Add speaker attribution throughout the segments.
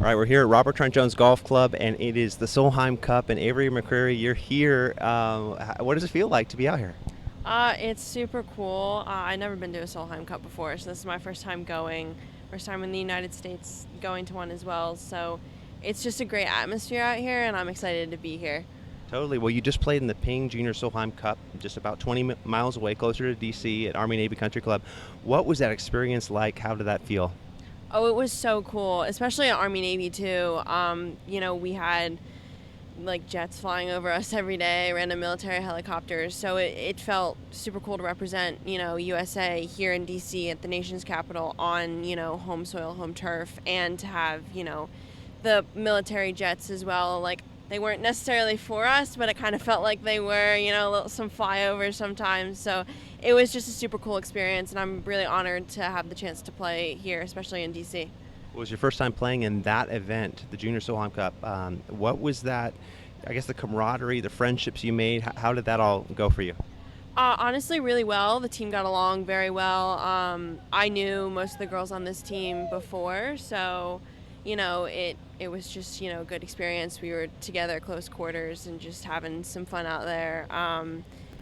Speaker 1: All right, we're here at Robert Trent Jones Golf Club, and it is the Solheim Cup. And Avery McCrery, you're here. What does it feel like to be out here?
Speaker 2: It's super cool. I've never been to a Solheim Cup before, so this is my first time going, first time in the United States going to one as well. So it's just a great atmosphere out here, and I'm excited to be here.
Speaker 1: Totally. Well, you just played in the Ping Junior Solheim Cup, just about 20 miles away, closer to D.C. at Army Navy Country Club. What was that experience like? How did that feel?
Speaker 2: Oh, it was so cool, especially at Army Navy too. We had like jets flying over us every day, random military helicopters. So it felt super cool to represent, USA here in DC at the nation's capital on, home soil, home turf, and to have, the military jets as well. Like they weren't necessarily for us, but it kind of felt like they were, some flyovers sometimes. So it was just a super cool experience, and I'm really honored to have the chance to play here, especially in DC.
Speaker 1: It was your first time playing in that event, the Junior Solheim Cup. What was that? I guess the camaraderie, the friendships you made. How did that all go for you?
Speaker 2: Honestly, really well. The team got along very well. I knew most of the girls on this team before, so it was just a good experience. We were together at close quarters and just having some fun out there.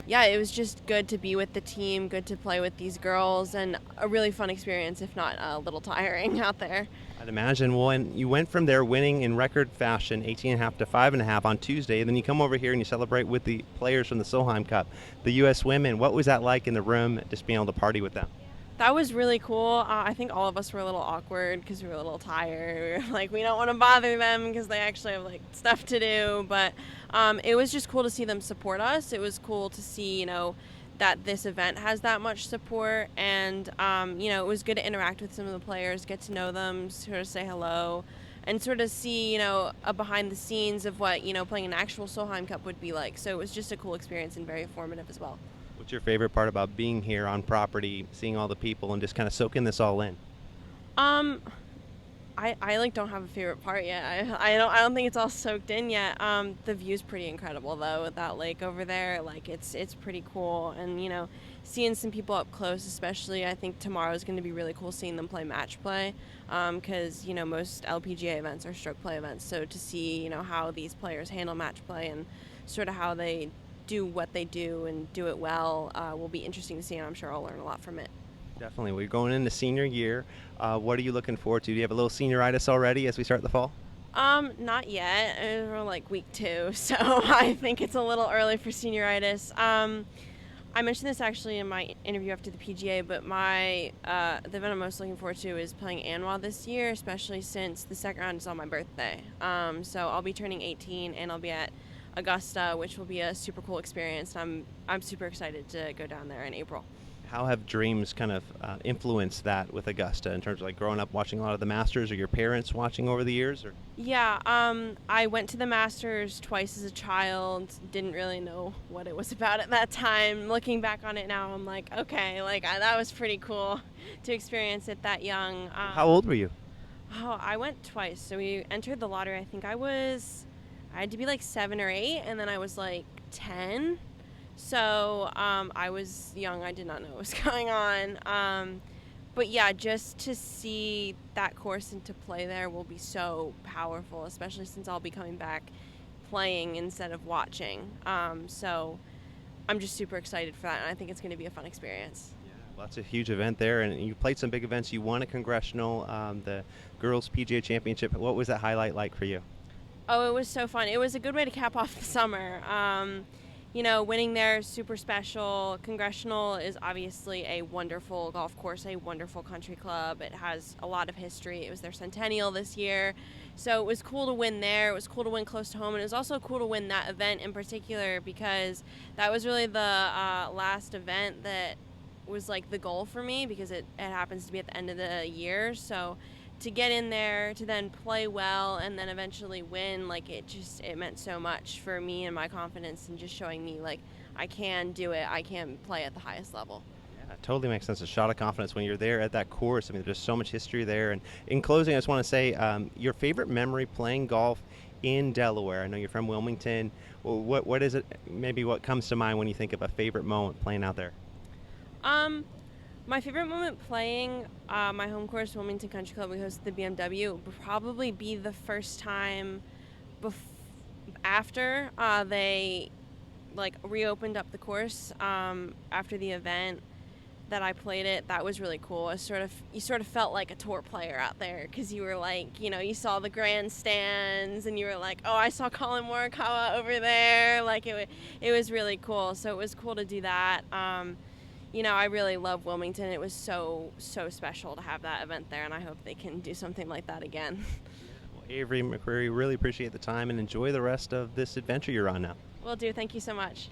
Speaker 2: Yeah, it was just good to be with the team, good to play with these girls, and a really fun experience, if not a little tiring out there.
Speaker 1: I'd imagine. Well, and you went from there winning in record fashion, 18.5 to 5.5 on Tuesday. And then you come over here and you celebrate with the players from the Solheim Cup, the U.S. women. What was that like in the room, just being able to party with them?
Speaker 2: That was really cool. I think all of us were a little awkward because we were a little tired. We were like, we don't want to bother them because they actually have like stuff to do. But it was just cool to see them support us. It was cool to see, that this event has that much support. And, it was good to interact with some of the players, get to know them, sort of say hello, and sort of see, a behind the scenes of what, playing an actual Solheim Cup would be like. So it was just a cool experience and very informative as well.
Speaker 1: What's your favorite part about being here on property, seeing all the people, and just kind of soaking this all in?
Speaker 2: Um, I like don't have a favorite part yet. I don't think it's all soaked in yet. The view's pretty incredible though with that lake over there. Like it's pretty cool, and seeing some people up close, especially. I think tomorrow is going to be really cool seeing them play match play, because most LPGA events are stroke play events. So to see how these players handle match play and sort of how they do what they do and do it well will be interesting to see, and I'm sure I'll learn a lot from it.
Speaker 1: Definitely. We're going into senior year. What are you looking forward to? Do you have a little senioritis already as we start the fall?
Speaker 2: Not yet. We're like week 2, so I think it's a little early for senioritis. I mentioned this actually in my interview after the PGA, but the event I'm most looking forward to is playing ANWA this year, especially since the second round is on my birthday. So I'll be turning 18, and I'll be at Augusta, which will be a super cool experience. I'm super excited to go down there in April.
Speaker 1: How have dreams kind of influenced that with Augusta in terms of like growing up watching a lot of the Masters, or your parents watching over the years? Or
Speaker 2: Yeah, I went to the Masters twice as a child. Didn't really know what it was about at that time. Looking back on it now, I'm like, okay, that was pretty cool to experience it that young.
Speaker 1: how old were you?
Speaker 2: Oh, I went twice. So we entered the lottery. I think I had to be like 7 or 8, and then I was like 10. So I was young. I did not know what was going on. But yeah, just to see that course and to play there will be so powerful, especially since I'll be coming back playing instead of watching. So I'm just super excited for that, and I think it's going to be a fun experience.
Speaker 1: Well, that's a huge event there, and you played some big events. You won a congressional, the Girls PGA Championship. What was that highlight like for you?
Speaker 2: Oh, it was so fun. It was a good way to cap off the summer. Winning there is super special. Congressional is obviously a wonderful golf course, a wonderful country club. It has a lot of history. It was their centennial this year. So it was cool to win there. It was cool to win close to home. And it was also cool to win that event in particular because that was really the last event that was like the goal for me, because it happens to be at the end of the year. So to get in there, to then play well, and then eventually win, it meant so much for me and my confidence, and just showing me I can do it, I can play at the highest level.
Speaker 1: Yeah, it totally makes sense. A shot of confidence when you're there at that course. I mean, there's so much history there. And in closing, I just want to say your favorite memory playing golf in Delaware. I know you're from Wilmington. Well, what is it? Maybe what comes to mind when you think of a favorite moment playing out there?
Speaker 2: My favorite moment playing my home course, Wilmington Country Club, we hosted the BMW, would probably be the first time after they like reopened up the course after the event that I played it. That was really cool. You sort of felt like a tour player out there because you were like, you saw the grandstands and you were like, oh, I saw Colin Morikawa over there. Like it was really cool. So it was cool to do that. I really love Wilmington. It was so special to have that event there, and I hope they can do something like that again.
Speaker 1: Well, Avery, McCrery, really appreciate the time and enjoy the rest of this adventure you're on now.
Speaker 2: Will do. Thank you so much.